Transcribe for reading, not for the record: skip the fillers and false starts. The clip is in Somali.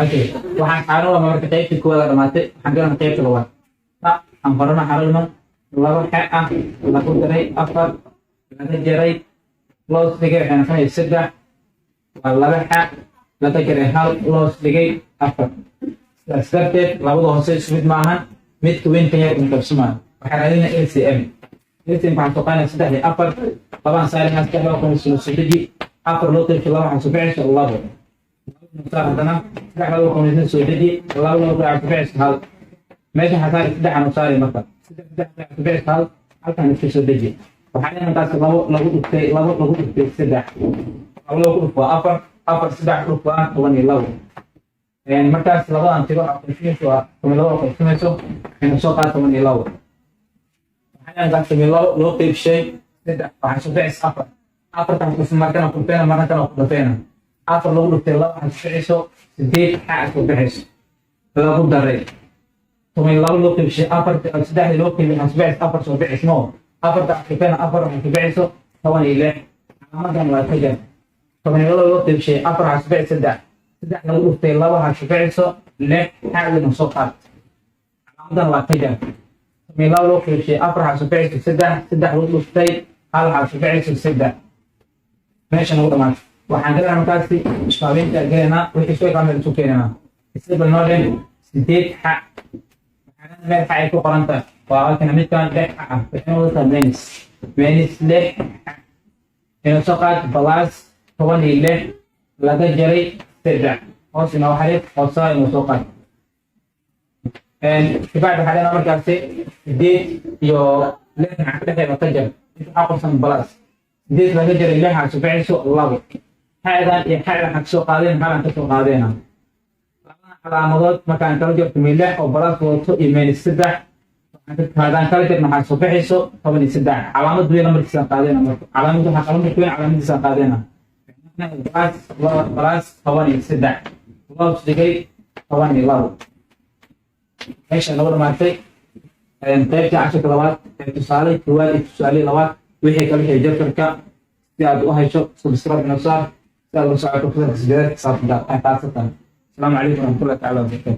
okay waxaan xaaladda marka qaybta koowaad dhamaatay waxaan galan qaybta labaad aan qorana xaaladda laba xa ah lagu daray afar laga jaray loos dhigay waxaan fahmay saddex waa laba xa laga jaray hal loos dhigay afar sidaas darteed labada hoose isku mid maahan midka weyn kan yar in qabsamaan waxaan raadinaa LCM waxaan toqaanaa saddex iyo afar labaan saarina saddex loo qeybsado saddeji afar loo qeybsado laba waxaan subixaysa labo نختار عندنا سلاح لو كنا نسوي جدي الله لو قاعد تبيع هال ماشي حصار سلاح أنا صاري مثلا سلاح تبيع هال هل كان يفيش جدي وحاليا نقاس لو سلاح أو لو كنت أفر سلاح رفع تغني لو يعني مركز لو أنت تروح تفيش وكم لو تفيشه إن سوق تغني لو حاليا نقاس لو طيب شيء سلاح وحشو بيع أفر تحت في مكان كنتنا مرة كنا afar lagu dhuftay laba waxaad ficayso sideed xaad ku bixayso lagu daray toban laba loo qeybshay afarta saddex loo qeybay waxaad ficayso afar soo bixismo afarta afrikana afar waxaad ku bixayso toban iyo lix calaamadan waa ka jar toban laba loo qeybshay afar waxaad ficayso saddex lagu dhuftay laba waxaad ficayso lix xaadina soo qaad calaamadan waa ka jar toban laba loo qeybshay afar waxaad ficayso saddex lagu dhuftay hal waxaad ficayso saddex meeshan ugu dhamaatay waxaan galaan markaasi isqaabeynta galena wixii soo qaamay intuu keenana isla noodeen sideed xa waxaan meel xa ay ku qoran tahay waa halkan midkan lix xa ah waxaan wada menis lix inuu soo qaad balaas toban iyo lix laga jaray saddex hoos inoo xariiq hoosaa inuu soo qaad kibacda waxaa dhanaa markaasi sideed iyo lix maxaa dhexeeda ka jar intuu waxaa qorsan balaas sideed laga jaray lix aa subixayso labo حاجة يحاول حكسو قادين حالا حكسو قادينا علامات مكان كلا جرت ميلح أو براس وطو إيمان السدح هذا كلا جرت محل صبحيسو طبعا السدح علامات دوية نمبر تسان قادينا علامات حقلهم دوية علامات تسان قادينا براس طبعا السدح الله سدقي طبعا الله إيش أنا أقول ما تي انتهيت 10 كلمات اتصالي كوالي لوات وحي كلا جرت كا يا أبو هاي شو سبسكرايب نصار. السلام عليكم ورحمة الله تعالى وبركاته.